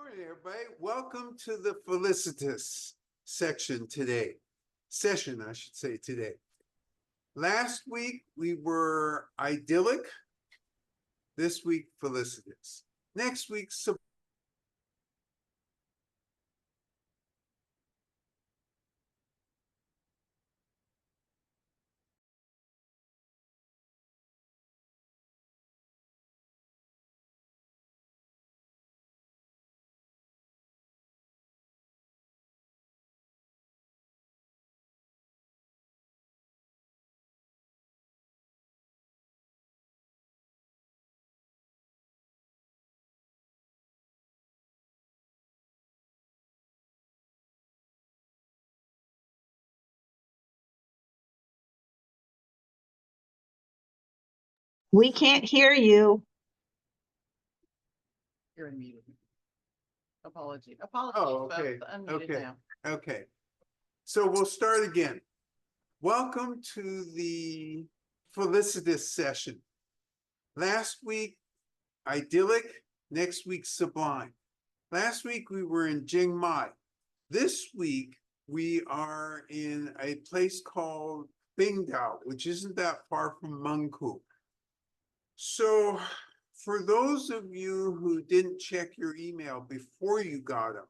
morning, everybody. Welcome to the Felicitous section today. Session, I should say, today. Last week we were idyllic. This week, felicitous. Next week, We can't hear you. You're in meeting. Apology. Oh, okay. Folks. Unmuted Okay. now. Okay. So we'll start again. Welcome to the felicitous session. Last week, idyllic. Next week, sublime. Last week we were in Chiang Mai. This week we are in a place called Bingdao, which isn't that far from Mengku. So for those of you who didn't check your email before you got up,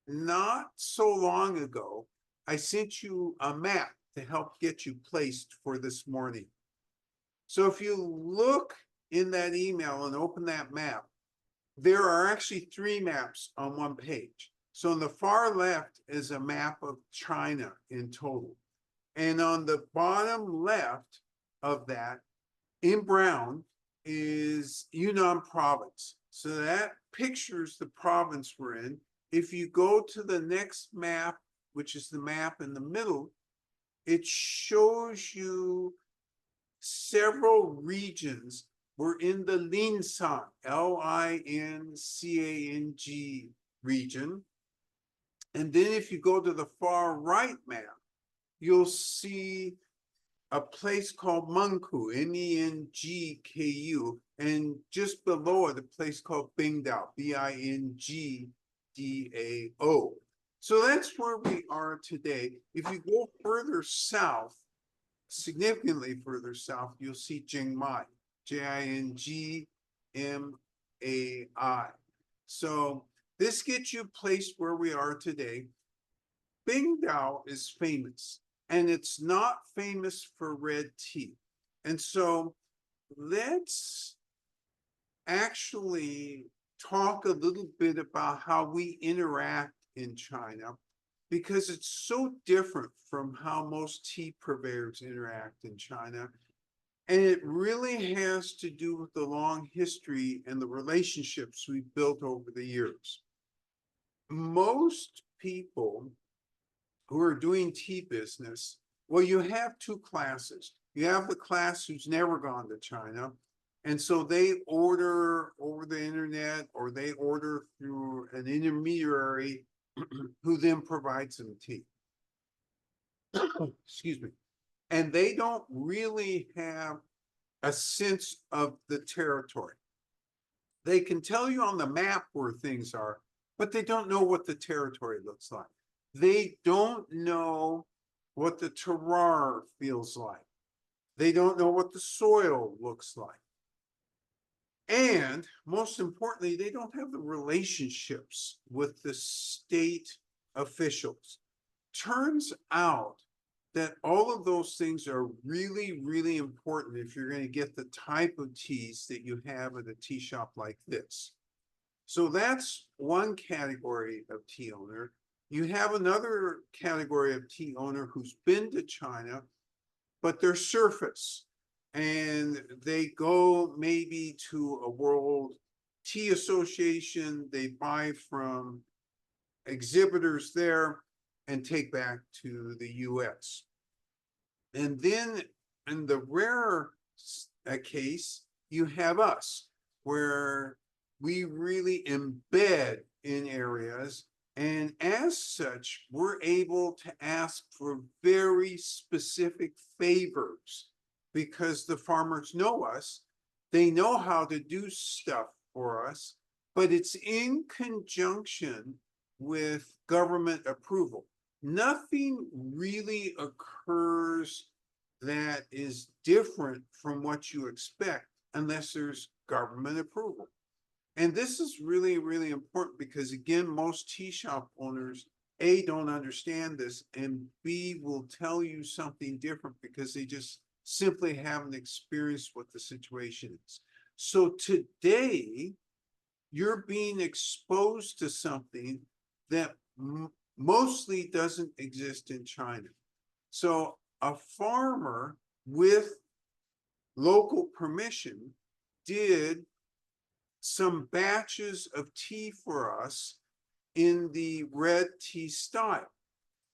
not so long ago, I sent you a map to help get you placed for this morning. So if you look in that email and open that map, there are actually 3 maps on one page. So on the far left is a map of China in total. And on the bottom left of that, in brown, is Yunnan province. So that pictures the province we're in. If you go to the next map, which is the map in the middle, it shows you several regions. We're in the Lincang, Lincang region. And then if you go to the far right map, you'll see a place called Mengku, Mengku, and just below it, a place called Bingdao, Bingdao. So that's where we are today. If you go further south, significantly further south, you'll see Chiang Mai, Jingmai. So this gets you placed where we are today. Bingdao is famous, and it's not famous for red tea. And so let's actually talk a little bit about how we interact in China, because it's so different from how most tea purveyors interact in China. And it really has to do with the long history and the relationships we've built over the years. Most people who are doing tea business, well, you have 2 classes. You have the class who's never gone to China, and so they order over the internet, or they order through an intermediary who then provides them tea. Excuse me. And they don't really have a sense of the territory. They can tell you on the map where things are, but they don't know what the territory looks like. They don't know what the terroir feels like. They don't know what the soil looks like. And most importantly, they don't have the relationships with the state officials. Turns out that all of those things are really, really important if you're going to get the type of teas that you have at a tea shop like this. So that's one category of tea owner. You have another category of tea owner who's been to China, but they're surface, and they go maybe to a World Tea Association, they buy from exhibitors there and take back to the US. And then in the rare case, you have us, where we really embed in areas, and as such, we're able to ask for very specific favors because the farmers know us, they know how to do stuff for us, but it's in conjunction with government approval. Nothing really occurs that is different from what you expect unless there's government approval. And this is really, really important because again, most tea shop owners, A, don't understand this, and B, will tell you something different because they just simply haven't experienced what the situation is. So today, you're being exposed to something that mostly doesn't exist in China. So a farmer with local permission did some batches of tea for us in the red tea style.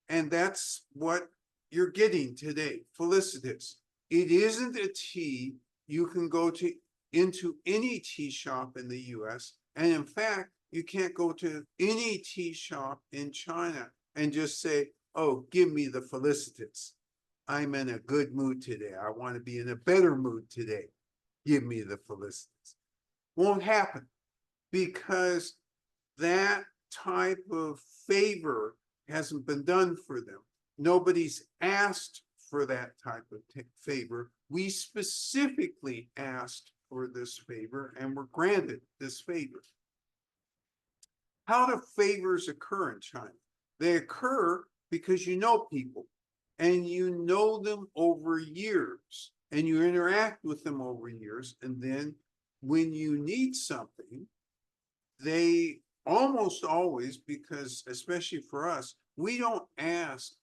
And that's what you're getting today, Felicitous. It isn't a tea you can go into any tea shop in the US. And in fact, you can't go to any tea shop in China and just say, oh, give me the Felicitous. I'm in a good mood today. I want to be in a better mood today. Give me the Felicitous. Won't happen because that type of favor hasn't been done for them. Nobody's asked for that type of favor. We specifically asked for this favor and were granted this favor. How do favors occur in China? They occur because you know people and you know them over years and you interact with them over years. And then when you need something, they almost always, because especially for us, we don't ask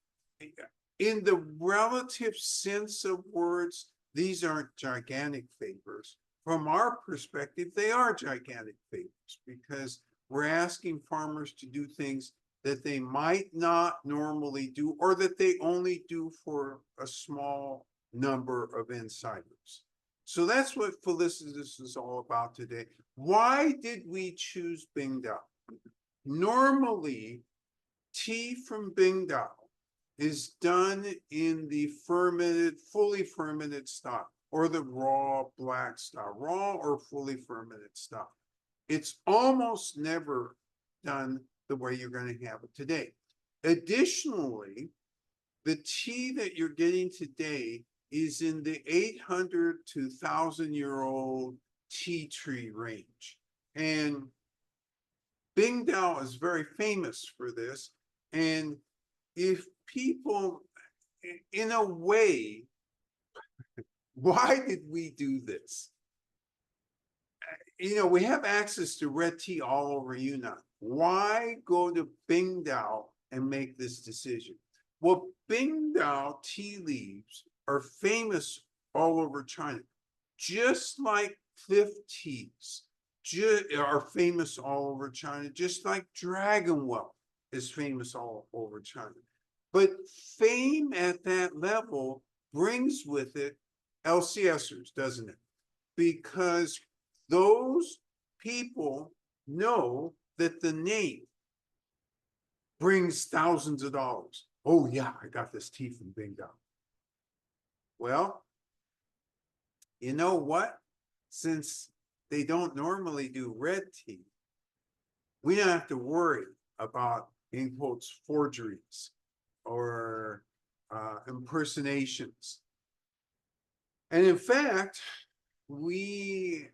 in the relative sense of words, these aren't gigantic favors. From our perspective, they are gigantic favors because we're asking farmers to do things that they might not normally do or that they only do for a small number of insiders. So that's what Felicitous is all about today. Why did we choose Bingdao? Normally, tea from Bingdao is done in the fermented, fully fermented style, or the raw black style, raw or fully fermented style. It's almost never done the way you're going to have it today. Additionally, the tea that you're getting today is in the 800 to 1,000-year-old tea tree range. And Bingdao is very famous for this. And if people, in a way, why did we do this? You know, we have access to red tea all over Yunnan. Why go to Bingdao and make this decision? Well, Bingdao tea leaves are famous all over China, just like cliff teas are famous all over China, just like Dragonwell is famous all over China. But fame at that level brings with it LCSers, doesn't it? Because those people know that the name brings thousands of dollars. Oh yeah, I got this tea from Bingdao. Well, you know what? Since they don't normally do red tea, we don't have to worry about, in quotes, forgeries or impersonations. And in fact, we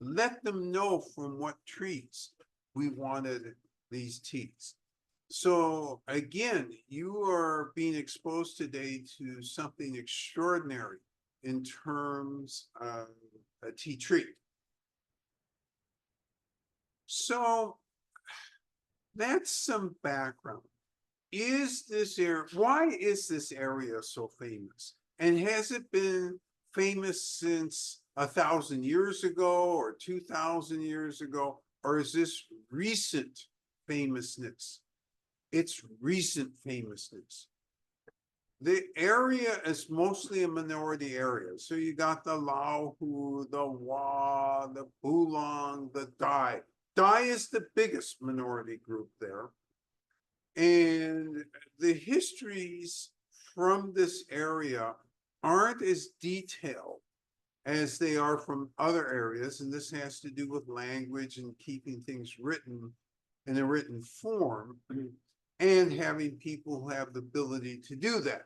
let them know from what trees we wanted these teas. So again, you are being exposed today to something extraordinary in terms of a tea tree. So that's some background. Is this area, why is this area so famous? And has it been famous since 1,000 years ago or 2,000 years ago? Or is this recent famousness? It's recent famousness. The area is mostly a minority area. So you got the Laohu, the Hua, the Bulong, the Dai. Dai is the biggest minority group there. And the histories from this area aren't as detailed as they are from other areas, and this has to do with language and keeping things written in a written form and having people who have the ability to do that.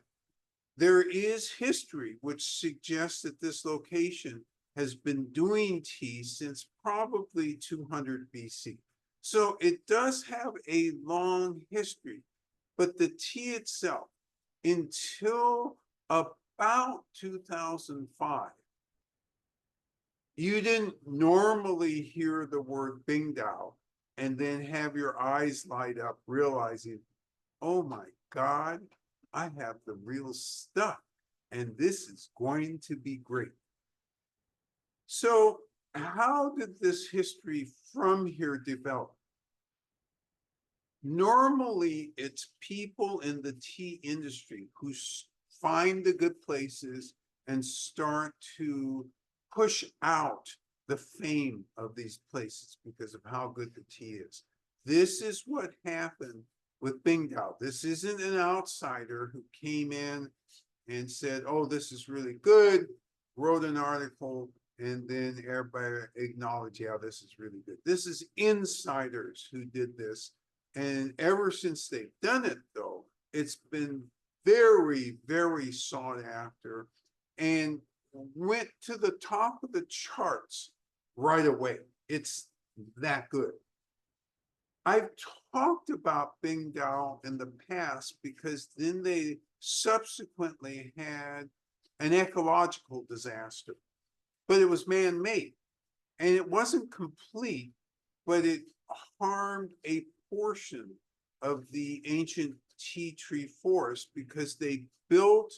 There is history which suggests that this location has been doing tea since probably 200 BC. So it does have a long history, but the tea itself, until about 2005, you didn't normally hear the word Bingdao and then have your eyes light up realizing, oh my God, I have the real stuff and this is going to be great. So how did this history from here develop? Normally, it's people in the tea industry who find the good places and start to push out the fame of these places because of how good the tea is. This is what happened with Bingdao. This isn't an outsider who came in and said, oh, this is really good, wrote an article, and then everybody acknowledged, yeah, this is really good. This is insiders who did this. And ever since they've done it, though, it's been very, very sought after and went to the top of the charts right away. It's that good. I've talked about Bingdao in the past because then they subsequently had an ecological disaster, but it was man-made and it wasn't complete, but it harmed a portion of the ancient tea tree forest because they built,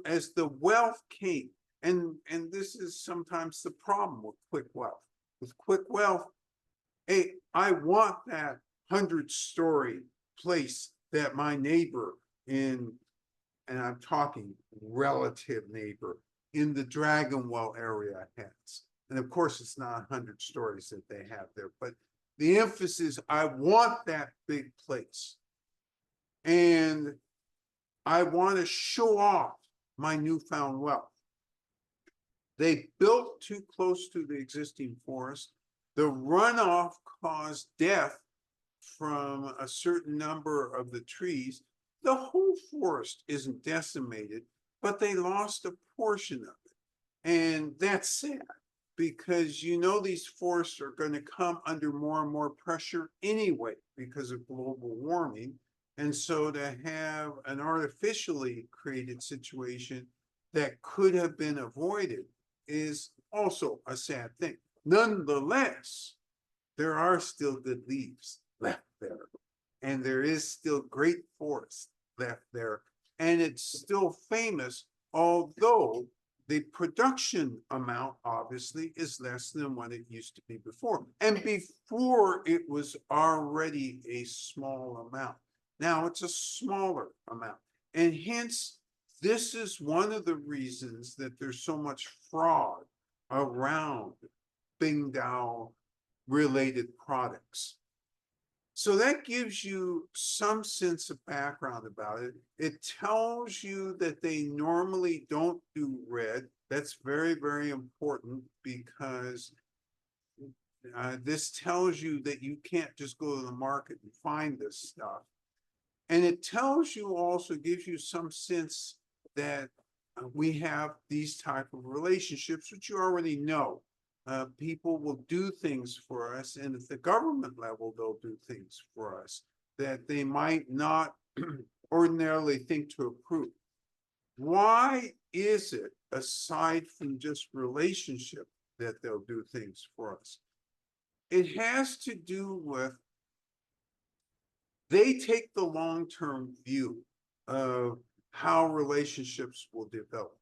as the wealth came, and this is sometimes the problem with quick wealth. With quick wealth, hey, I want that 100-story place that my neighbor and I'm talking relative neighbor in the Dragon Well area has. And of course, it's not 100 stories that they have there, but the emphasis, I want that big place. And I want to show off my newfound wealth. They built too close to the existing forest. The runoff caused death from a certain number of the trees. The whole forest isn't decimated, but they lost a portion of it. And that's sad because these forests are going to come under more and more pressure anyway because of global warming. And so to have an artificially created situation that could have been avoided is also a sad thing. Nonetheless, there are still good leaves left there. And there is still great forest left there. And it's still famous, although the production amount obviously is less than what it used to be before. And before it was already a small amount. Now it's a smaller amount. And hence, this is one of the reasons that there's so much fraud around Bingdao related products. So that gives you some sense of background about it. It tells you that they normally don't do red. That's very, very important because this tells you that you can't just go to the market and find this stuff. And it tells you also, gives you some sense that we have these type of relationships, which you already know. People will do things for us, and at the government level, they'll do things for us that they might not ordinarily think to approve. Why is it, aside from just relationship, that they'll do things for us? It has to do with they take the long-term view of how relationships will develop.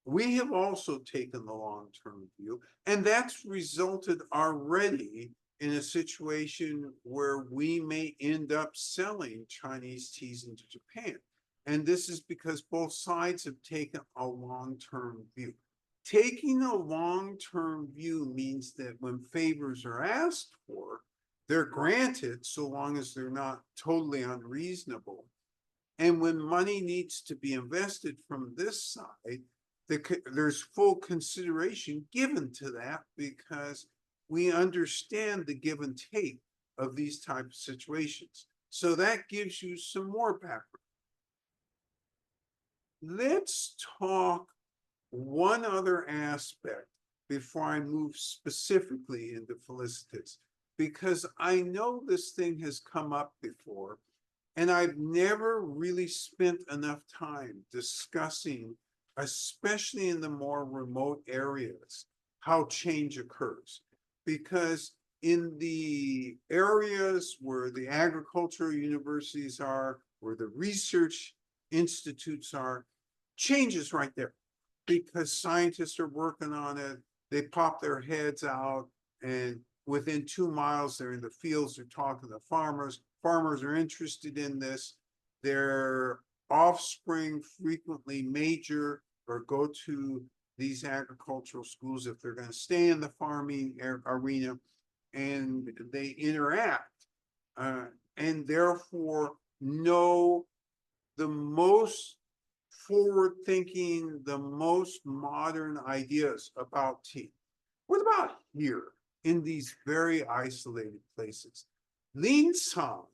We have also taken the long-term view, and that's resulted already in a situation where we may end up selling Chinese teas into Japan. And this is because both sides have taken a long-term view. Taking a long-term view means that when favors are asked for, they're granted so long as they're not totally unreasonable. And when money needs to be invested from this side, there's full consideration given to that because we understand the give and take of these type of situations. So that gives you some more background. Let's talk one other aspect before I move specifically into Felicitous, because I know this thing has come up before, and I've never really spent enough time discussing, especially in the more remote areas, how change occurs. Because in the areas where the agricultural universities are, where the research institutes are, change is right there. Because scientists are working on it, they pop their heads out, and within 2 miles, they're in the fields, they're talking to farmers. Farmers are interested in this. Their offspring frequently major or go to these agricultural schools if they're going to stay in the farming arena, and they interact, and therefore know the most forward-thinking, the most modern ideas about tea. What about here in these very isolated places? Linsang,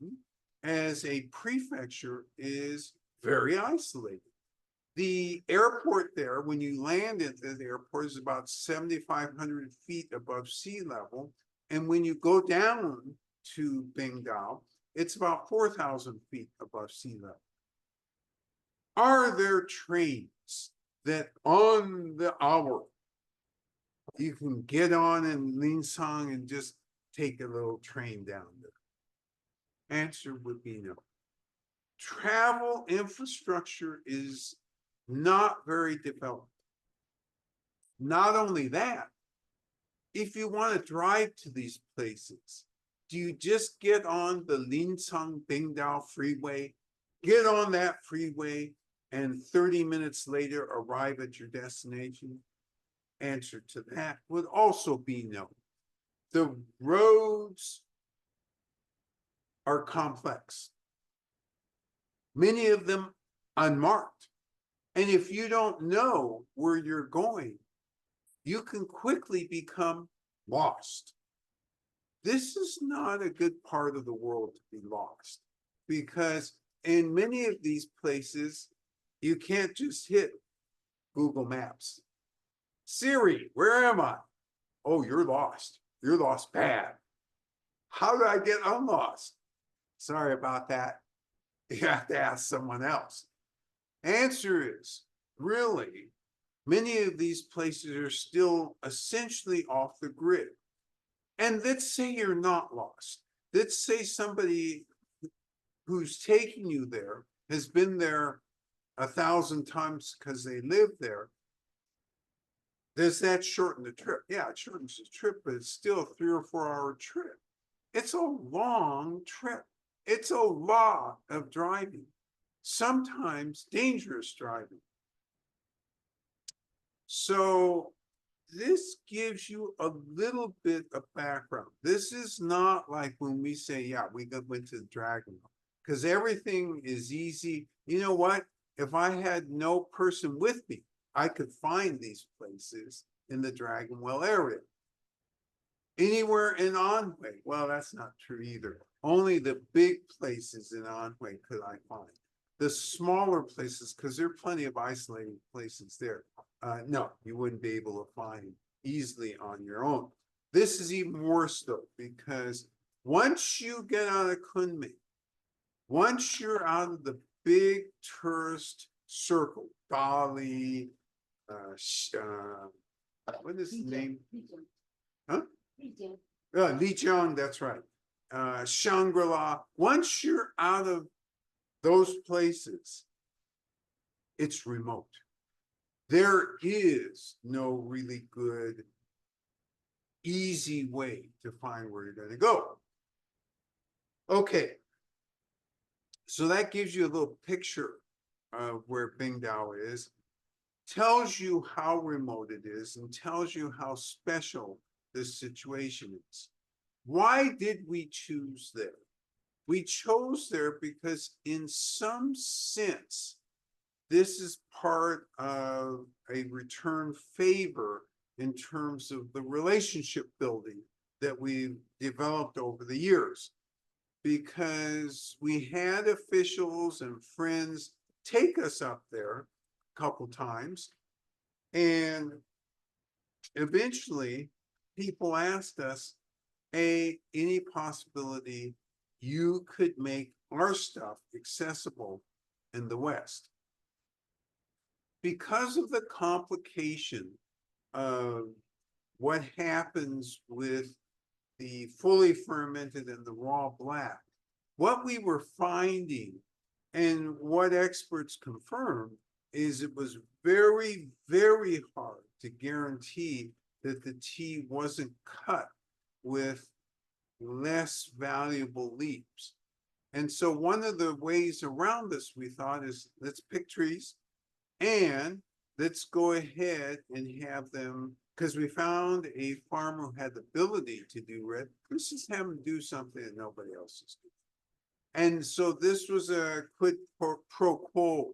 as a prefecture, is very isolated. The airport there, when you land at the airport, is about 7,500 feet above sea level. And when you go down to Bingdao, it's about 4,000 feet above sea level. Are there trains that on the hour you can get on in Linsang and just take a little train down there? Answer would be no. Travel infrastructure is not very developed. Not only that, if you want to drive to these places, do you just get on the Linsang Bingdao freeway, get on that freeway, and 30 minutes later arrive at your destination? Answer to that would also be no. The roads are complex, many of them unmarked. And if you don't know where you're going, you can quickly become lost. This is not a good part of the world to be lost, because in many of these places, you can't just hit Google Maps. Siri, where am I? Oh, you're lost. You're lost bad. How do I get unlost? Sorry about that. You have to ask someone else. Answer is, really, many of these places are still essentially off the grid. And let's say you're not lost. Let's say somebody who's taking you there has been there 1,000 times because they live there. Does that shorten the trip? Yeah, it shortens the trip, but it's still a 3 or 4 hour trip. It's a long trip. It's a lot of driving, sometimes dangerous driving. So this gives you a little bit of background. This is not like when we say, yeah, we went to the Dragon, because everything is easy. You know what? If I had no person with me, I could find these places in the Dragon Well area. Anywhere in Anhui, well, that's not true either. Only the big places in Anhui could I find. The smaller places, because there are plenty of isolated places there, no, you wouldn't be able to find easily on your own. This is even worse though, because once you get out of Kunming, once you're out of the big tourist circle, Bali, what is the name? Huh? Lijiang, that's right. Shangri-La. Once you're out of those places, it's remote. There is no really good, easy way to find where you're going to go. Okay. So that gives you a little picture of where Bingdao is, tells you how remote it is, and tells you how special this situation is. Why did we choose there? We chose there because in some sense, this is part of a return favor in terms of the relationship building that we've developed over the years. Because we had officials and friends take us up there a couple times. And eventually, people asked us, any possibility you could make our stuff accessible in the West? Because of the complication of what happens with the fully fermented and the raw black, what we were finding and what experts confirmed is it was very, very hard to guarantee that the tea wasn't cut with less valuable leaves. And so one of the ways around this, we thought, is let's pick trees and let's go ahead and have them, because we found a farmer who had the ability to do red. Let's just have him do something that nobody else is doing. And so this was a quid pro quo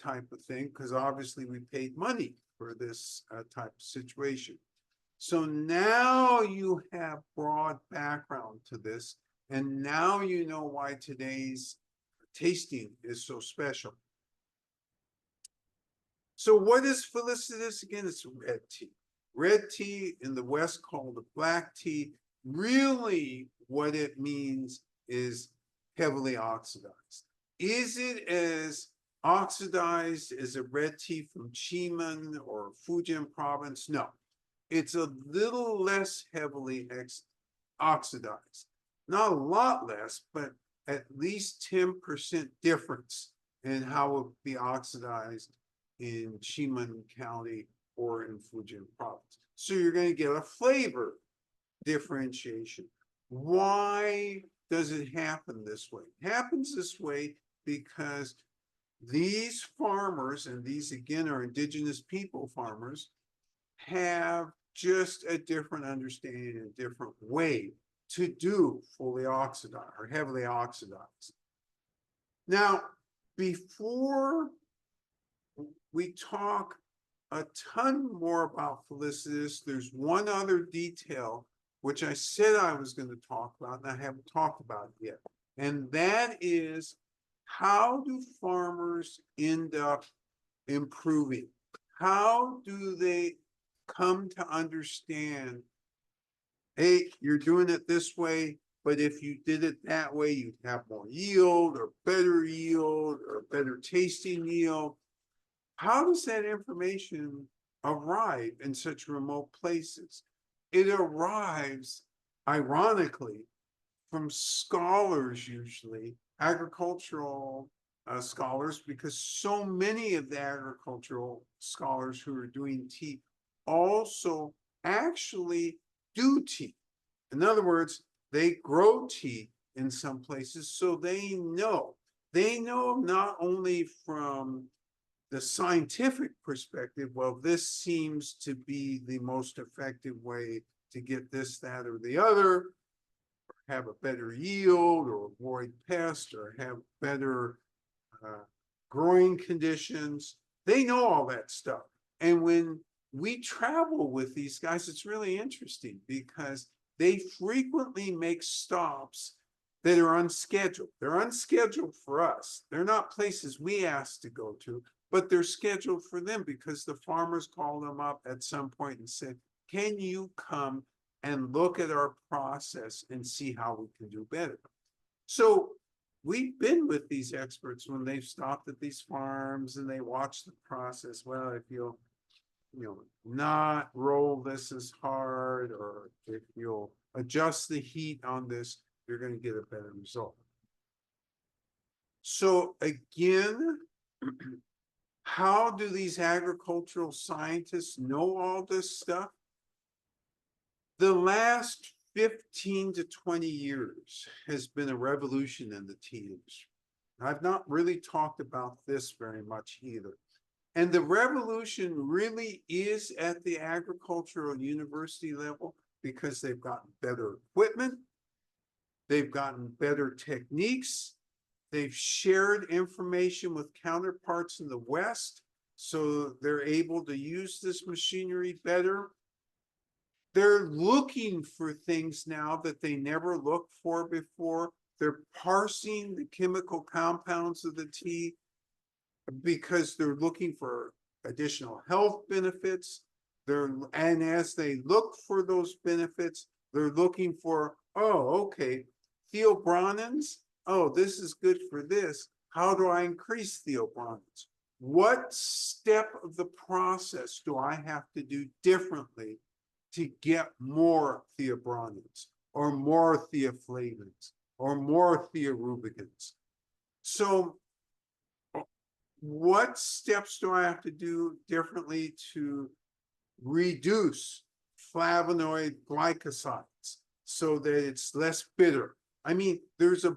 type of thing, because obviously we paid money for this type of situation. So now you have broad background to this, and now you know why today's tasting is so special. So what is Felicitous? Again, it's red tea. Red tea in the West called the black tea. Really what it means is heavily oxidized. Is it as oxidized as a red tea from Yunnan or Fujian province? No, it's a little less heavily oxidized. Not a lot less, but at least 10% difference in how it would be oxidized in Yunnan County or in Fujian province. So you're going to get a flavor differentiation. Why does it happen this way? It happens this way because these farmers, and these again are indigenous people farmers, have just a different understanding, a different way to do fully oxidized or heavily oxidized. Now, before we talk a ton more about Felicitous, there's one other detail which I said I was going to talk about, and I haven't talked about it yet. And that is, how do farmers end up improving? How do they come to understand, hey, you're doing it this way, but if you did it that way, you'd have more yield or better tasting yield? How does that information arrive in such remote places? It arrives, ironically, from scholars, usually agricultural scholars, because so many of the agricultural scholars who are doing tea also actually do tea. In other words, they grow tea in some places, so they know not only from the scientific perspective, well, this seems to be the most effective way to get this, that, or the other, or have a better yield, or avoid pests, or have better growing conditions. They know all that stuff. And when we travel with these guys, it's really interesting because they frequently make stops that are unscheduled. They're unscheduled for us. They're not places we ask to go to, but they're scheduled for them because the farmers call them up at some point and say, can you come and look at our process and see how we can do better? So we've been with these experts when they've stopped at these farms and they watch the process. Well, if you'll, not roll this as hard, or if you'll adjust the heat on this, you're going to get a better result. So again, how do these agricultural scientists know all this stuff? The last 15 to 20 years has been a revolution in the tea industry. I've not really talked about this very much either. And the revolution really is at the agricultural university level because they've gotten better equipment, they've gotten better techniques, They've shared information with counterparts in the West, so they're able to use this machinery better. They're looking for things now that they never looked for before. They're parsing the chemical compounds of the tea because they're looking for additional health benefits. And as they look for those benefits, they're looking for, oh, okay, theobronins. Oh, this is good for this. How do I increase theobronins? What step of the process do I have to do differently to get more theobronins or more theoflavins or more theorubicins? So what steps do I have to do differently to reduce flavonoid glycosides so that it's less bitter? I mean, there's a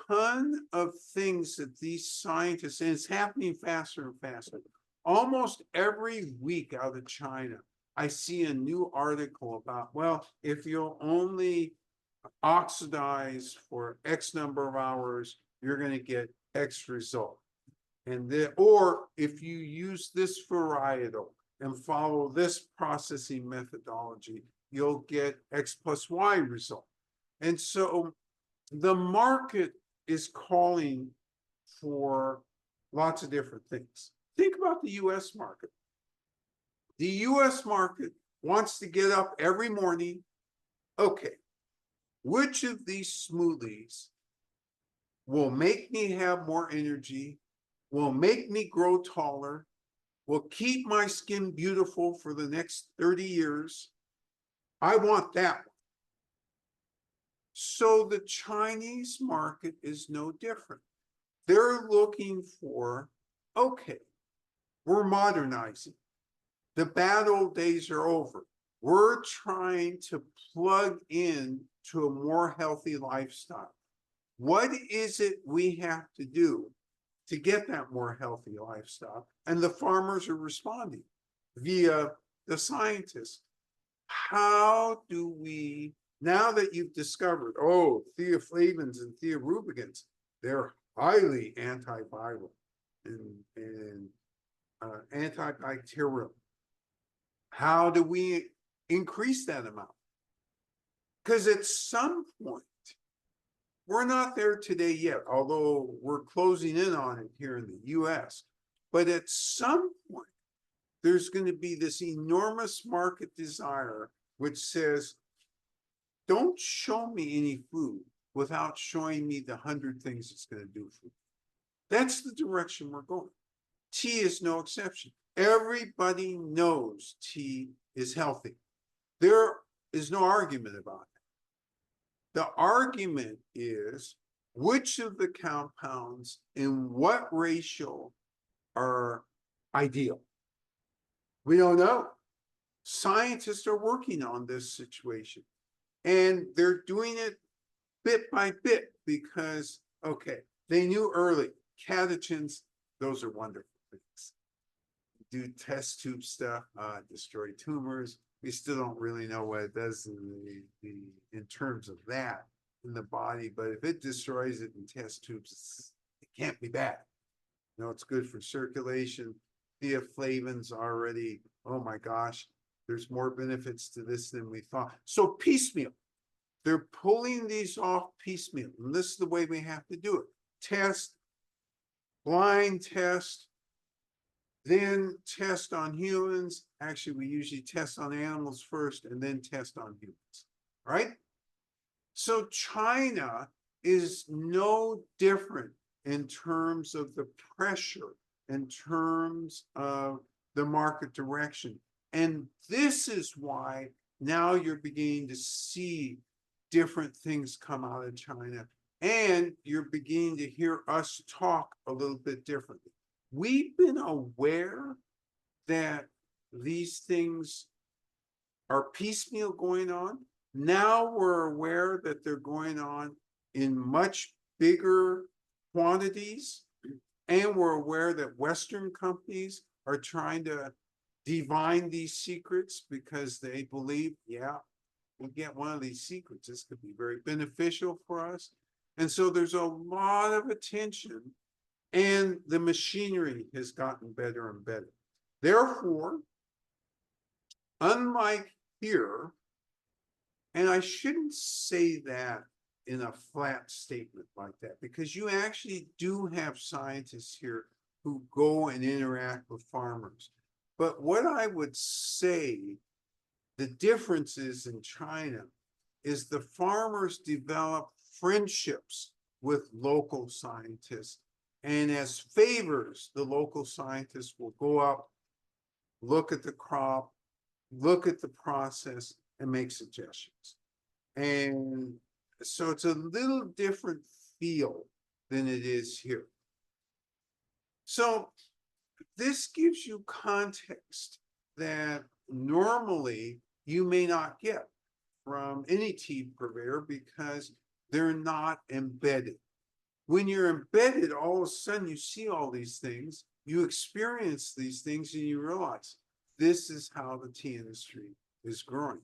ton of things that these scientists, and it's happening faster and faster. Almost every week out of China, I see a new article about, well, if you'll only oxidize for X number of hours, you're going to get X result. And then, or if you use this varietal and follow this processing methodology, you'll get X plus Y result. And so the market is calling for lots of different things. Think about the US market. The US market wants to get up every morning. Okay, which of these smoothies will make me have more energy, will make me grow taller, will keep my skin beautiful for the next 30 years? I want that one. So the Chinese market is no different. They're looking for, okay, we're modernizing. The bad old days are over. We're trying to plug in to a more healthy lifestyle. What is it we have to do to get that more healthy lifestyle? And the farmers are responding via the scientists. How do we, now that you've discovered, oh, theoflavins and theorubicins, they're highly antiviral and antibacterial. How do we increase that amount? Because at some point, we're not there today yet, although we're closing in on it here in the US. But at some point, there's going to be this enormous market desire which says, don't show me any food without showing me the 100 things it's going to do for me. That's the direction we're going. Tea is no exception. Everybody knows tea is healthy. There is no argument about it. The argument is which of the compounds in what ratio are ideal. We don't know. Scientists are working on this situation, and they're doing it bit by bit because, okay, they knew early catechins, those are wonderful things. Do test tube stuff, destroy tumors. We still don't really know what it does in terms of that in the body, but if it destroys it in test tubes, it can't be bad. You know, it's good for circulation. Theoflavins already, oh my gosh, there's more benefits to this than we thought. So piecemeal, they're pulling these off piecemeal, and this is the way we have to do it. Test, blind test, then test on humans. Actually, we usually test on animals first and then test on humans, right? So China is no different in terms of the pressure, in terms of the market direction. And this is why now you're beginning to see different things come out of China, and you're beginning to hear us talk a little bit differently. We've been aware that these things are piecemeal going on. Now we're aware that they're going on in much bigger quantities, and we're aware that Western companies are trying to divine these secrets because they believe, yeah, we'll get one of these secrets. This could be very beneficial for us. And so there's a lot of attention, and the machinery has gotten better and better. Therefore, unlike here, and I shouldn't say that in a flat statement like that, because you actually do have scientists here who go and interact with farmers. But what I would say, the differences in China is the farmers develop friendships with local scientists. And as favors, the local scientists will go up, look at the crop, look at the process, and make suggestions. And so it's a little different feel than it is here. So this gives you context that normally you may not get from any tea purveyor because they're not embedded. When you're embedded, all of a sudden you see all these things, you experience these things, and you realize this is how the tea industry is growing.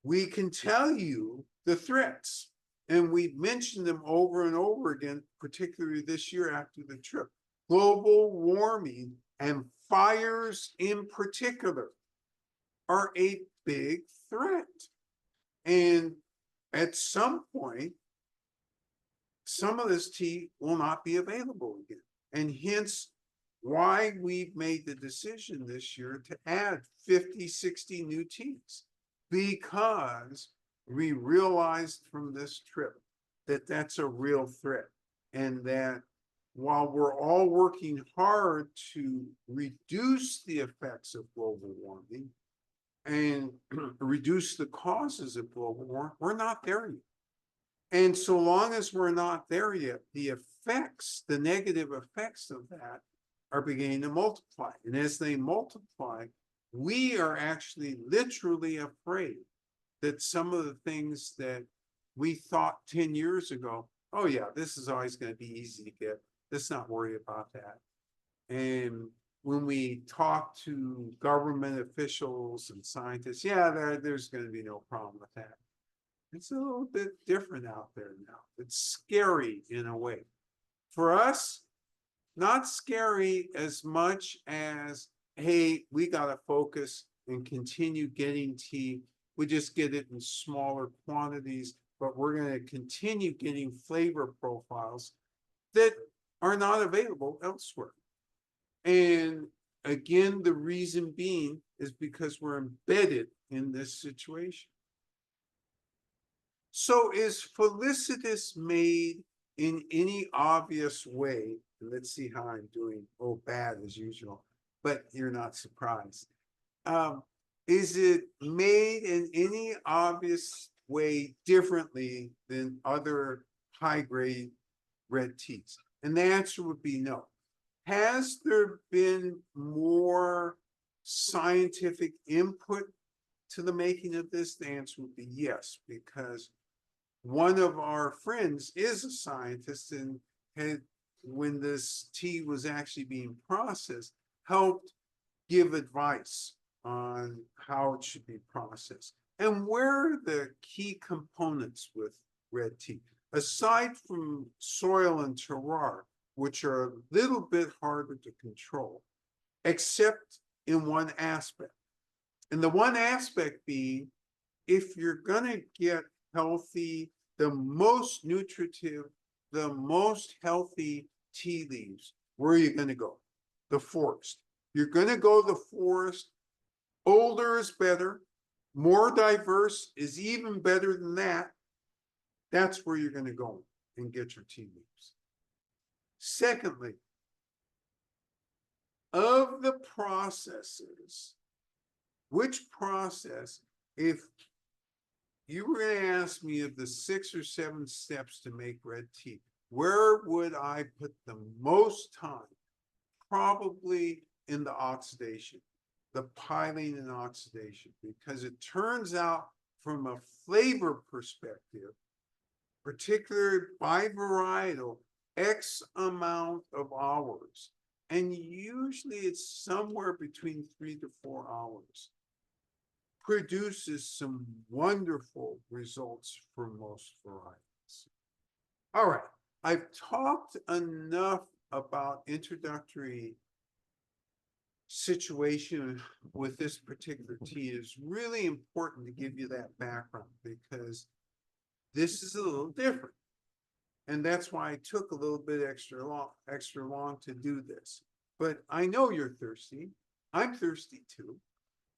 We can tell you the threats, and we've mentioned them over and over again, particularly this year after the trip. Global warming and fires in particular are a big threat. And at some point, some of this tea will not be available again. And hence why we've made the decision this year to add 50, 60 new teas, because we realized from this trip that that's a real threat, and that while we're all working hard to reduce the effects of global warming and reduce the causes of global warming, we're not there yet. And so long as we're not there yet, the effects, the negative effects of that are beginning to multiply. And as they multiply, we are actually literally afraid that some of the things that we thought 10 years ago, oh yeah, this is always going to be easy to get. Let's not worry about that. And when we talk to government officials and scientists, yeah, there's going to be no problem with that. It's a little bit different out there now. It's scary in a way. For us, not scary as much as, hey, we got to focus and continue getting tea. We just get it in smaller quantities, but we're going to continue getting flavor profiles that are not available elsewhere. And again, the reason being is because we're embedded in this situation. So is Felicitous made in any obvious way? And let's see how I'm doing. Oh, bad as usual, but you're not surprised. Is it made in any obvious way differently than other high-grade red teas? And the answer would be no. Has there been more scientific input to the making of this? The answer would be yes, because one of our friends is a scientist and had, when this tea was actually being processed, helped give advice on how it should be processed. And where are the key components with red tea? Aside from soil and terroir, which are a little bit harder to control, except in one aspect. And the one aspect being, if you're gonna get healthy, the most nutritive, the most healthy tea leaves, where are you gonna go? The forest. You're gonna go the forest. Older is better. More diverse is even better than that. That's where you're gonna go and get your tea leaves. Secondly, of the processes, which process, if you were going to ask me of the 6 or 7 steps to make red tea, where would I put the most time? Probably in the oxidation, the piling and oxidation, because it turns out from a flavor perspective, particularly by varietal, X amount of hours. And usually it's somewhere between 3 to 4 hours. Produces some wonderful results for most varieties. All right, I've talked enough about introductory situation with this particular tea. It's really important to give you that background because this is a little different. And that's why I took a little bit extra long to do this. But I know you're thirsty. I'm thirsty too.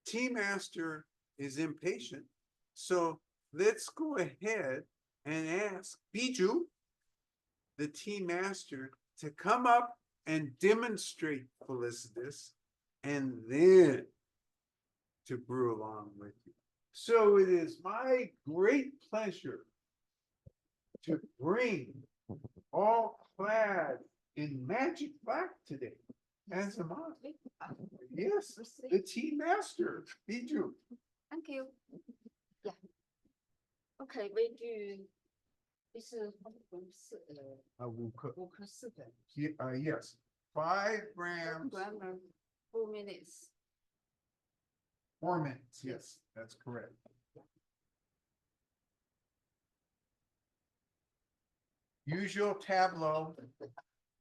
Tea Master is impatient. So let's go ahead and ask Bijou, the Tea Master, to come up and demonstrate Felicitous and then to brew along with you. So it is my great pleasure to bring, all clad in magic black today, as am I. Yes, the Tea Master, Bijou. Thank you. Yeah. Okay, we do. This is We'll cook. 5克4的 Yes, 5 grams, 4 minutes. 4 minutes. Yes, that's correct. Usual tableau,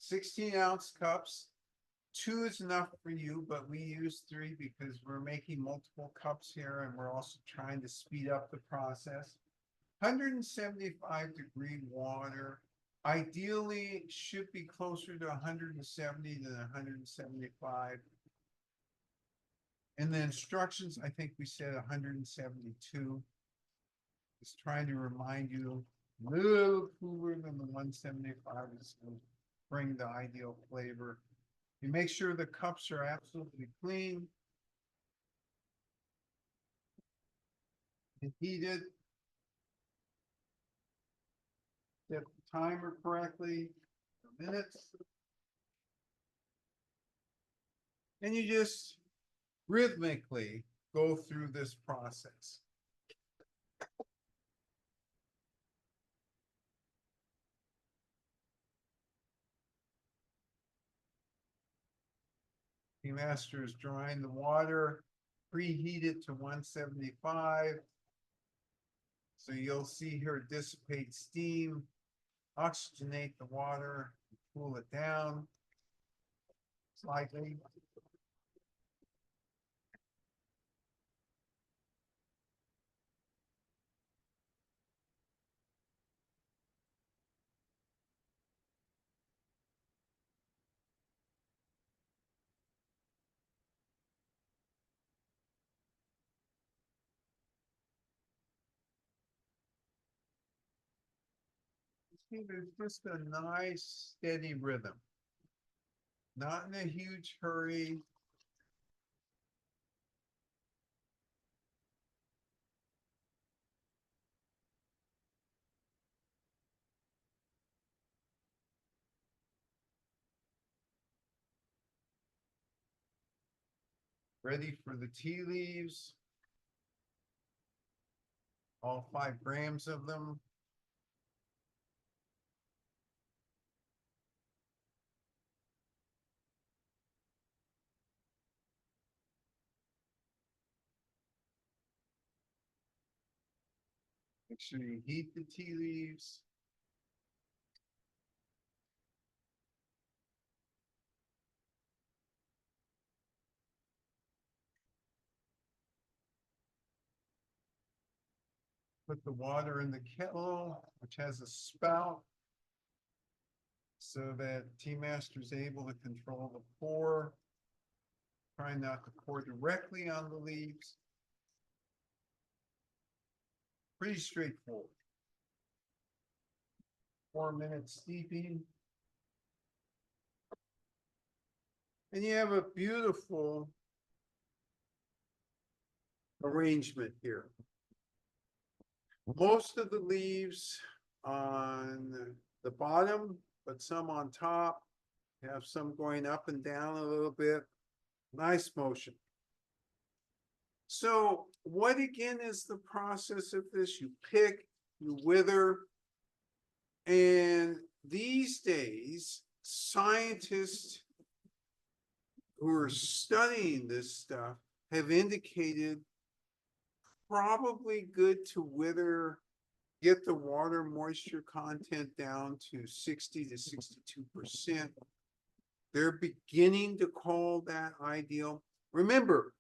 16-ounce cups. 2 is enough for you, but we use 3 because we're making multiple cups here and we're also trying to speed up the process. 175-degree water. Ideally, should be closer to 170 than 175. And the instructions, I think we said 172. Just trying to remind you, a little cooler than the 175 is going to bring the ideal flavor. You make sure the cups are absolutely clean and heated. Set the timer correctly, minutes. And you just rhythmically go through this process. The master is drying the water, preheat it to 175. So you'll see here dissipate steam, oxygenate the water, cool it down slightly. It's just a nice steady rhythm. Not in a huge hurry. Ready for the tea leaves. All 5 grams of them. Make sure you heat the tea leaves. Put the water in the kettle, which has a spout, so that Tea Master is able to control the pour. Try not to pour directly on the leaves. Pretty straightforward. 4 minutes steeping. And you have a beautiful arrangement here. Most of the leaves on the bottom, but some on top. You have some going up and down a little bit. Nice motion. So what again is the process of this? You pick, you wither, and these days, scientists who are studying this stuff have indicated probably good to wither get the water moisture content down to 60 to 62%. They're beginning to call that ideal. Remember,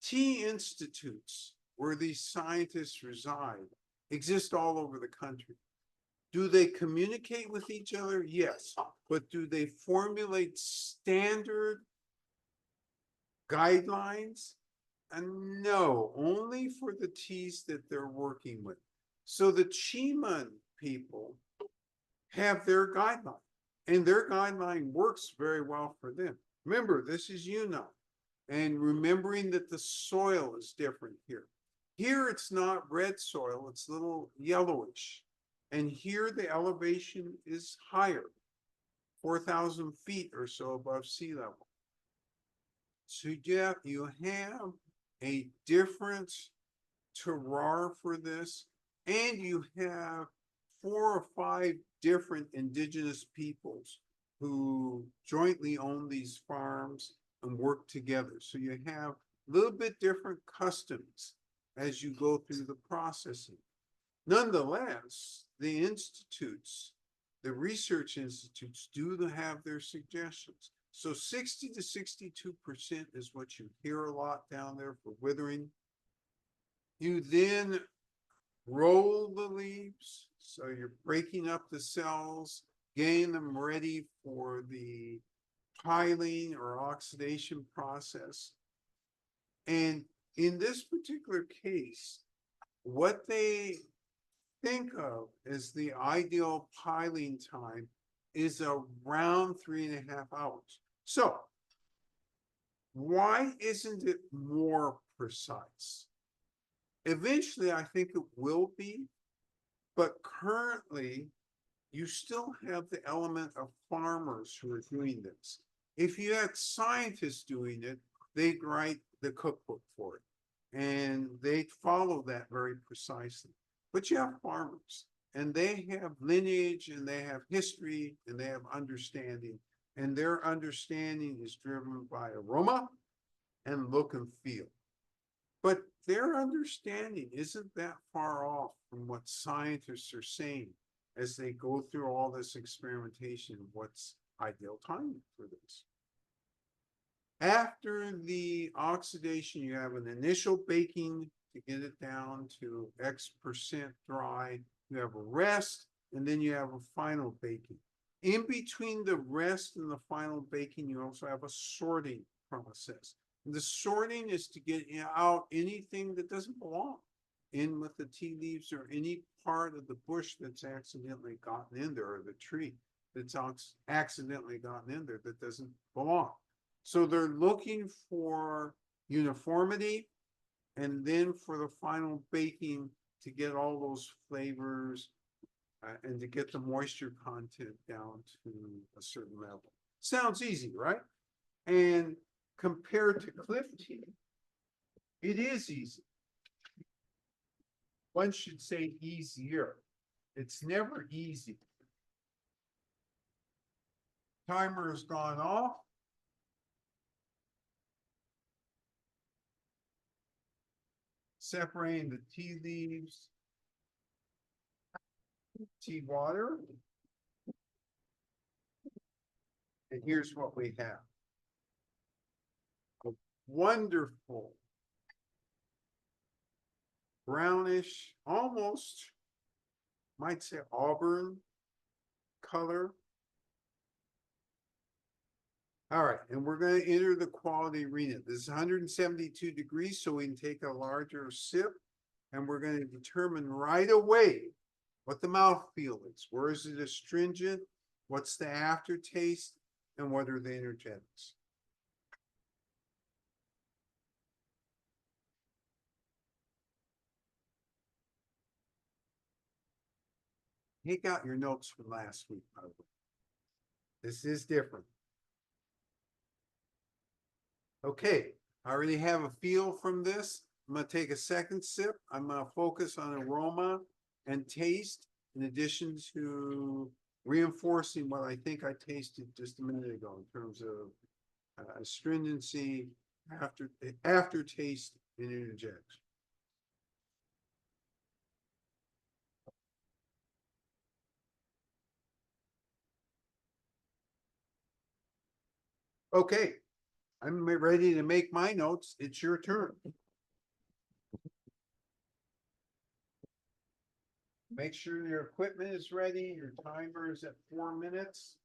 tea institutes where these scientists reside exist all over the country. Do they communicate with each other? Yes. But do they formulate standard guidelines? And no, only for the teas that they're working with. So the Chiman people have their guideline, and their guideline works very well for them. Remember, this is Yunnan, and remembering that the soil is different here. Here it's not red soil, it's a little yellowish. And here the elevation is higher, 4,000 feet or so above sea level. So yeah, you have a different terroir for this, and you have 4 or 5 different indigenous peoples who jointly own these farms and work together. So you have a little bit different customs as you go through the processing. Nonetheless, the institutes, the research institutes do have their suggestions. So 60 to 62% is what you hear a lot down there for withering. You then roll the leaves, so you're breaking up the cells, getting them ready for the piling or oxidation process. And in this particular case, what they think of as the ideal piling time is around 3.5 hours. So why isn't it more precise? Eventually, I think it will be, but currently you still have the element of farmers who are doing this. If you had scientists doing it, they'd write the cookbook for it, and they'd follow that very precisely. But you have farmers, and they have lineage, and they have history, and they have understanding, and their understanding is driven by aroma and look and feel. But their understanding isn't that far off from what scientists are saying as they go through all this experimentation. What's ideal timing for this? After the oxidation, you have an initial baking to get it down to X% dry. You have a rest, and then you have a final baking. In between the rest and the final baking, you also have a sorting process. And the sorting is to get out anything that doesn't belong in with the tea leaves or any part of the bush that's accidentally gotten in there, or the tree that's accidentally gotten in there that doesn't belong. So they're looking for uniformity, and then for the final baking to get all those flavors and to get the moisture content down to a certain level. Sounds easy, right? And compared to cliff tea, it is easy. One should say easier. It's never easy. Timer has gone off. Separating the tea leaves, tea water. And here's what we have. A wonderful brownish, almost, might say auburn color. All right, and we're going to enter the quality arena. This is 172 degrees, so we can take a larger sip, and we're going to determine right away what the mouthfeel is. Where is it astringent? What's the aftertaste? And what are the energetics? Take out your notes from last week, by the way. This is different. Okay, I already have a feel from this. I'm going to take a second sip. I'm going to focus on aroma and taste, in addition to reinforcing what I think I tasted just a minute ago in terms of astringency, aftertaste, and energetics. Okay, I'm ready to make my notes. It's your turn. Make sure your equipment is ready. Your timer is at 4 minutes.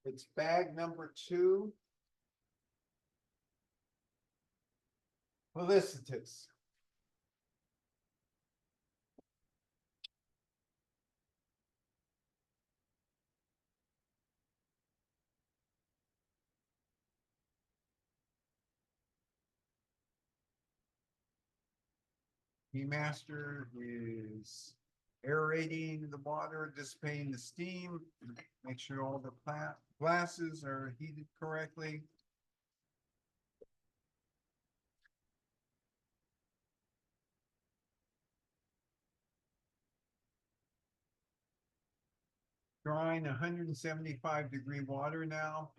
It's bag number 2. Felicitous. Master is aerating the water, dissipating the steam, make sure all the glasses are heated correctly. Drawing 175-degree water now.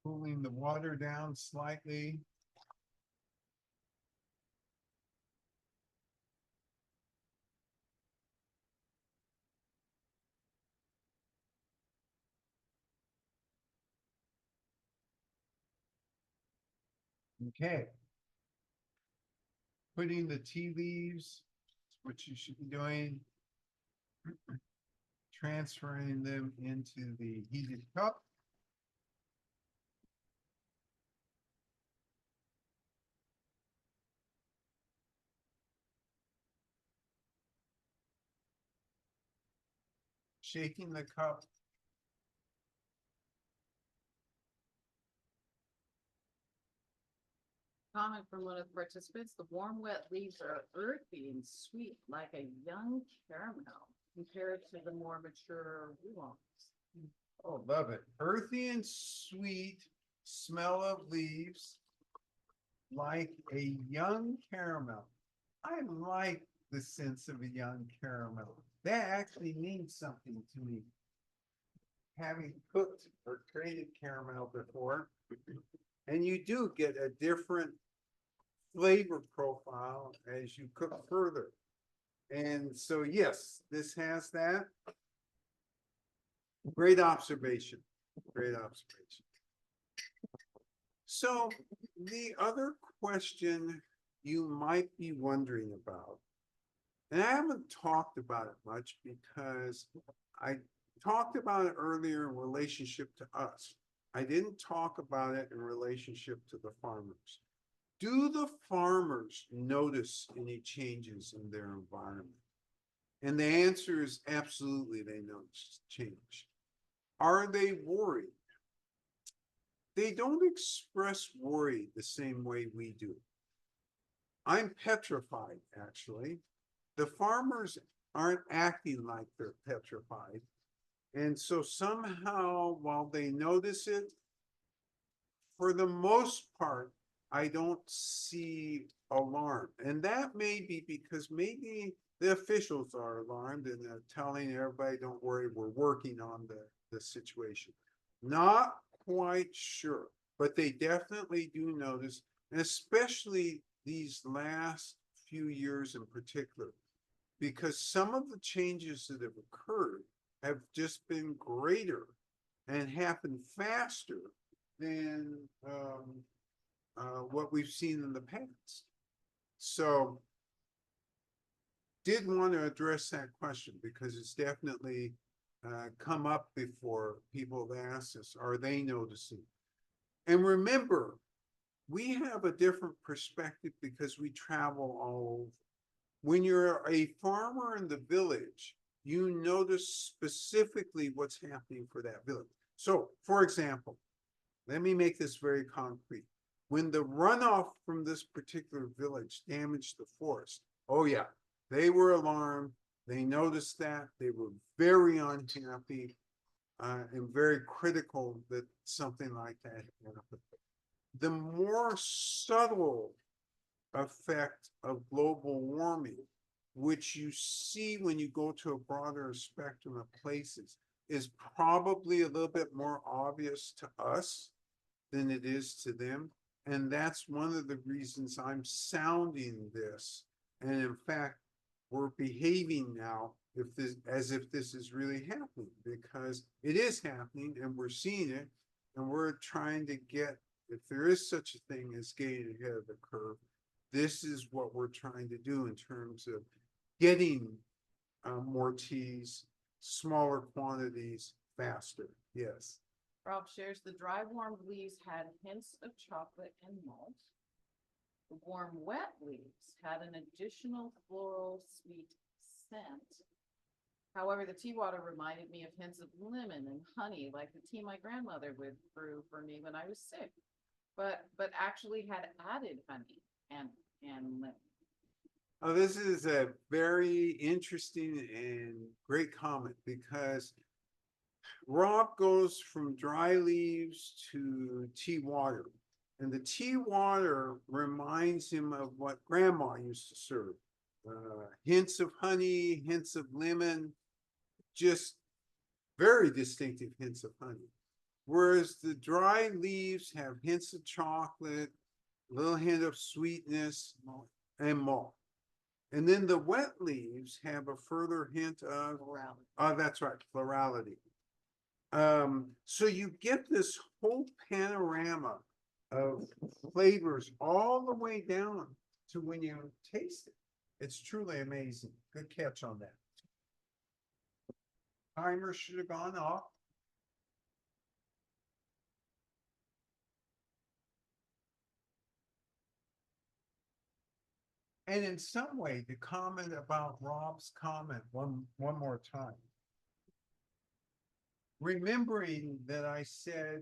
Cooling the water down slightly. Okay. Putting the tea leaves, which you should be doing. Transferring them into the heated cup. Shaking the cup. Comment from one of the participants, the warm, wet leaves are earthy and sweet, like a young caramel, compared to the more mature oolongs. Oh, love it. Earthy and sweet smell of leaves, like a young caramel. I like the sense of a young caramel. That actually means something to me. Having cooked or created caramel before, and you do get a different flavor profile as you cook further. And so, yes, this has that. Great observation. Great observation. So the other question you might be wondering about, and I haven't talked about it much because I talked about it earlier in relationship to us. I didn't talk about it in relationship to the farmers. Do the farmers notice any changes in their environment? And the answer is absolutely they notice change. Are they worried? They don't express worry the same way we do. I'm petrified, actually. The farmers aren't acting like they're petrified. And so somehow, while they notice it, for the most part, I don't see alarm. And that may be because maybe the officials are alarmed and they're telling everybody, don't worry, we're working on the situation. Not quite sure, but they definitely do notice, and especially these last few years in particular, because some of the changes that have occurred have just been greater and happened faster than what we've seen in the past. So did want to address that question because it's definitely come up before. People have asked us, are they noticing? And remember, we have a different perspective because we travel all over. When you're a farmer in the village, you notice specifically what's happening for that village. So, for example, let me make this very concrete. When the runoff from this particular village damaged the forest, oh yeah, they were alarmed. They noticed that. They were very unhappy. am very critical that something like that happen. The more subtle effect of global warming, which you see when you go to a broader spectrum of places, is probably a little bit more obvious to us than it is to them. And that's one of the reasons I'm sounding this. And in fact, we're behaving now as if this is really happening, because it is happening and we're seeing it. And we're trying to get, if there is such a thing as getting ahead of the curve, this is what we're trying to do in terms of getting more teas, smaller quantities, faster. Yes. Rob shares the dry warm leaves had hints of chocolate and malt. The warm wet leaves had an additional floral sweet scent. However, the tea water reminded me of hints of lemon and honey, like the tea my grandmother would brew for me when I was sick, but actually had added honey and lemon. Oh, this is a very interesting and great comment, because Rob goes from dry leaves to tea water. And the tea water reminds him of what grandma used to serve. Hints of honey, hints of lemon, just very distinctive hints of honey. Whereas the dry leaves have hints of chocolate, a little hint of sweetness, and malt. And then the wet leaves have a further hint of, oh, that's right, florality. So you get this whole panorama of flavors all the way down to when you taste it. It's truly amazing. Good catch on that. Timer should have gone off. And in some way, to comment about Rob's comment one more time. Remembering that I said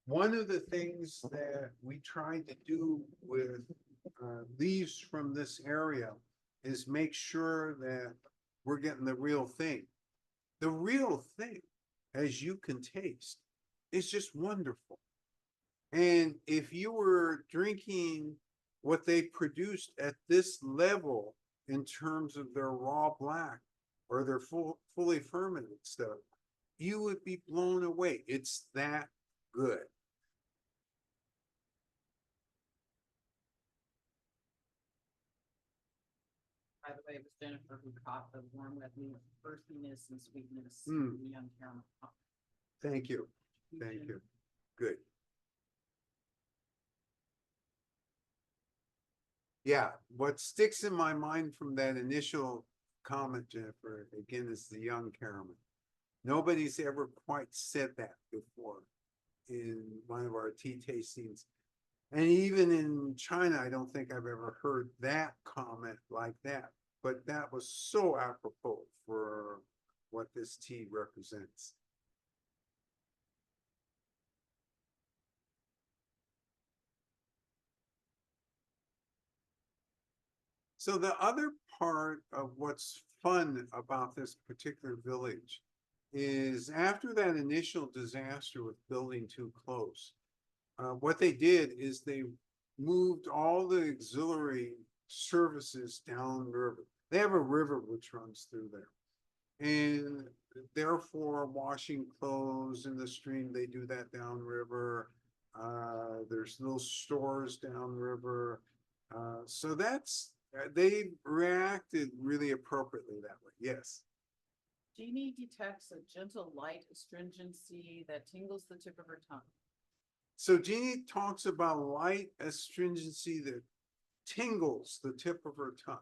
one of the things that we tried to do with leaves from this area is make sure that we're getting the real thing. The real thing, as you can taste, is just wonderful. And if you were drinking what they produced at this level in terms of their raw black or their fully fermented stuff, you would be blown away. It's that good. By the way, it was Jennifer who caught the warm wet leaf earthiness and sweetness Mm. in the young caramel. Thank you. Thank you. Good. Yeah, what sticks in my mind from that initial comment, Jennifer, again, is the young caramel. Nobody's ever quite said that before in one of our tea tastings. And even in China, I don't think I've ever heard that comment like that. But that was so apropos for what this tea represents. So the other part of what's fun about this particular village is after that initial disaster with building too close, what they did is they moved all the auxiliary services downriver. They have a river which runs through there. And therefore, washing clothes in the stream, they do that downriver. There's little stores downriver. So that's, they reacted really appropriately that way. Yes. Jeannie detects a gentle light astringency that tingles the tip of her tongue. So Jeannie talks about light astringency that tingles the tip of her tongue.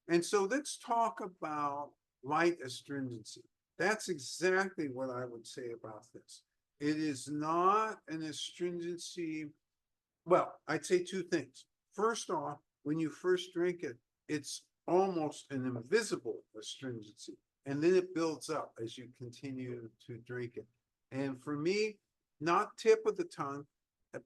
And so let's talk about light astringency. That's exactly what I would say about this. It is not an astringency. Well, I'd say two things. First off, when you first drink it, it's almost an invisible astringency. And then it builds up as you continue to drink it. And for me, not tip of the tongue,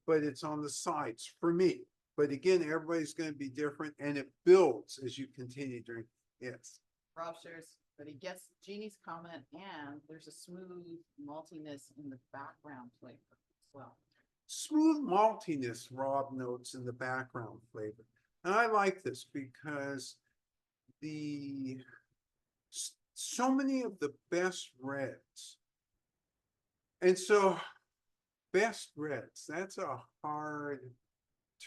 but it's on the sides for me. But again, everybody's going to be different, and it builds as you continue drinking. Yes. Rob shares that he gets Jeannie's comment and there's a smooth maltiness in the background flavor as well. Smooth maltiness, Rob notes in the background flavor. And I like this because so many of the best reds. And so best reds, that's a hard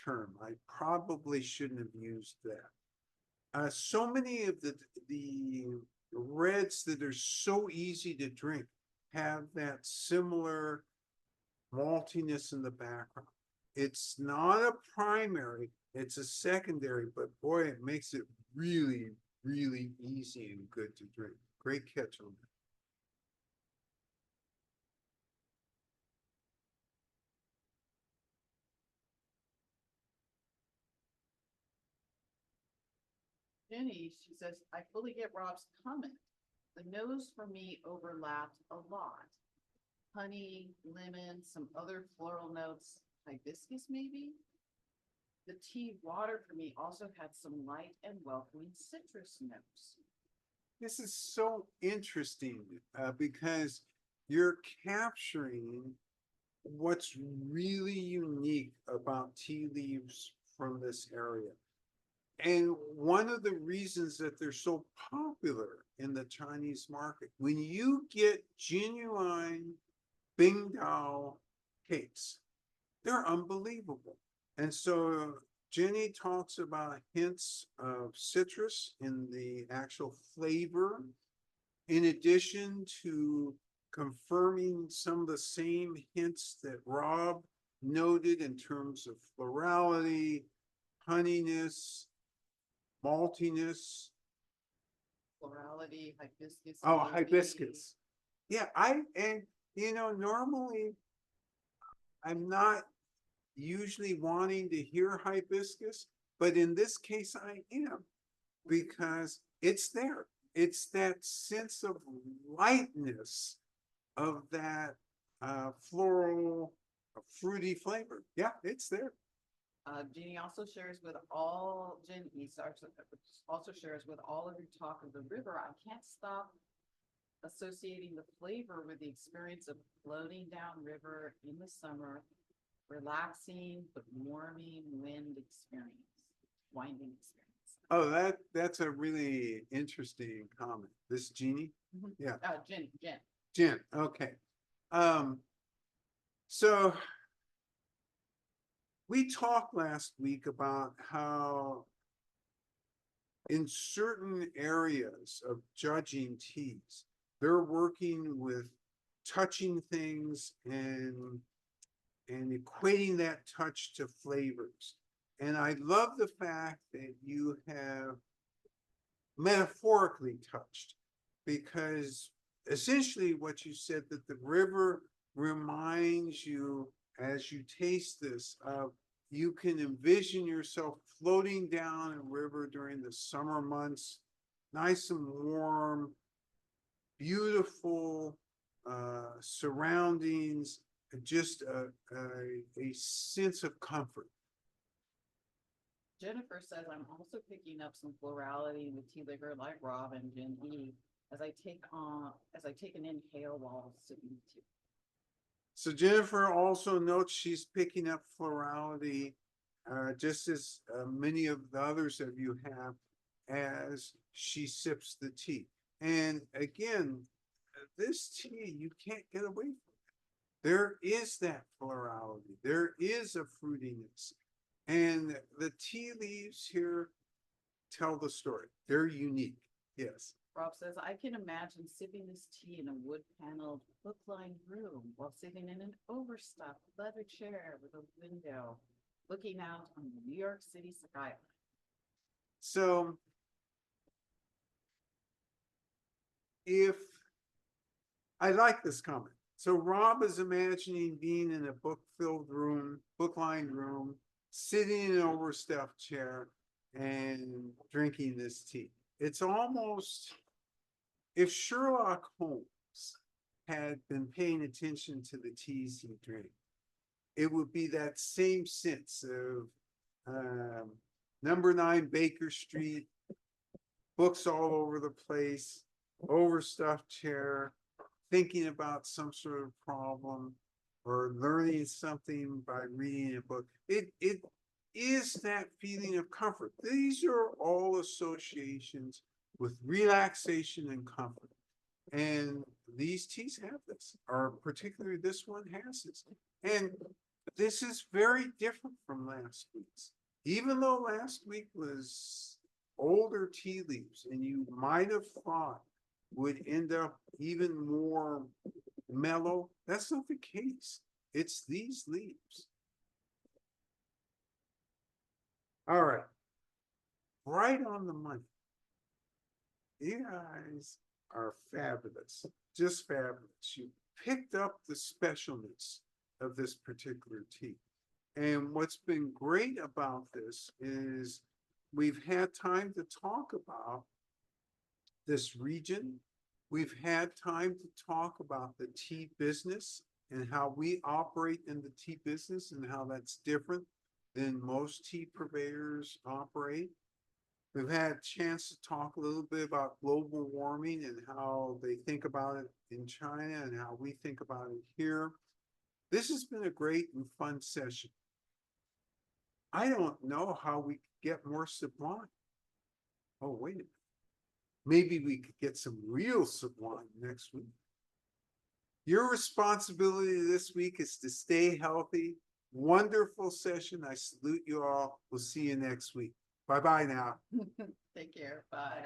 term. I probably shouldn't have used that. So many of the reds that are so easy to drink have that similar maltiness in the background. It's not a primary, it's a secondary, but boy, it makes it really, really easy and good to drink. Great catch on that. Jenny, she says, I fully get Rob's comment. The nose for me overlapped a lot. Honey, lemon, some other floral notes, hibiscus maybe? The tea water for me also had some light and welcoming citrus notes. This is so interesting because you're capturing what's really unique about tea leaves from this area. And one of the reasons that they're so popular in the Chinese market, when you get genuine Bingdao cakes, they're unbelievable. And so Jenny talks about hints of citrus in the actual flavor, in addition to confirming some of the same hints that Rob noted in terms of florality, honeyness, maltiness. Florality, hibiscus. Oh, maybe. hibiscus. Yeah, normally I'm not usually wanting to hear hibiscus, but in this case I am, because it's there. It's that sense of lightness of that floral, fruity flavor. Yeah, it's there. Jeannie also shares with all, Jenny also shares with all of your talk of the river, I can't stop associating the flavor with the experience of floating down river in the summer, relaxing but warming wind experience, winding experience. Oh, that's a really interesting comment. This Jeannie? Yeah. Jen. Jen, okay. So we talked last week about how in certain areas of judging teas, they're working with touching things and equating that touch to flavors. And I love the fact that you have metaphorically touched, because essentially what you said, that the river reminds you as you taste this of, you can envision yourself floating down a river during the summer months, nice and warm, beautiful surroundings, just a sense of comfort. Jennifer says, I'm also picking up some florality in the tea liquor like Rob and Jen E as I take an inhale while sipping tea. So Jennifer also notes she's picking up florality, just as many of the others of you have, as she sips the tea. And again, this tea, you can't get away from it. There is that florality. There is a fruitiness. And the tea leaves here tell the story. They're unique. Yes. Rob says, I can imagine sipping this tea in a wood-paneled, book-lined room while sitting in an overstuffed leather chair with a window looking out on the New York City skyline. So I like this comment. So Rob is imagining being in a book-filled room, book-lined room, sitting in an overstuffed chair and drinking this tea. It's almost, if Sherlock Holmes had been paying attention to the teas he drank, it would be that same sense of number 9 Baker Street, books all over the place, overstuffed chair, thinking about some sort of problem or learning something by reading a book. It is that feeling of comfort. These are all associations with relaxation and comfort. And these teas have this, or particularly this one has this. And this is very different from last week's. Even though last week was older tea leaves and you might have thought would end up even more mellow, that's not the case. It's these leaves. All right. Right on the money. You guys are fabulous, just fabulous. You picked up the specialness of this particular tea. And what's been great about this is we've had time to talk about this region. We've had time to talk about the tea business and how we operate in the tea business and how that's different than most tea purveyors operate. We've had a chance to talk a little bit about global warming and how they think about it in China and how we think about it here. This has been a great and fun session. I don't know how we could get more sublime. Oh, wait a minute. Maybe we could get some real sublime next week. Your responsibility this week is to stay healthy. Wonderful session. I salute you all. We'll see you next week. Bye-bye now. Take care. Bye.